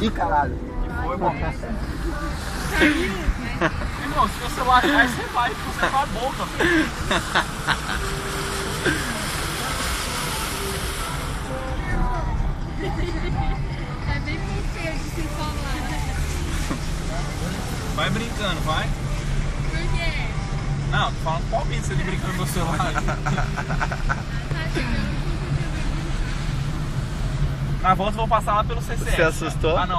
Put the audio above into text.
Ih, caralho. Que foi, irmão? Irmão, se o celular cai, você vai com a boca, velho. É bem feio de se falar. Vai brincando, vai. Por quê? Não, tô falando qual vídeo você tá brincando no meu celular. Na volta eu vou passar lá pelo CCS. Você assustou? Ah, não.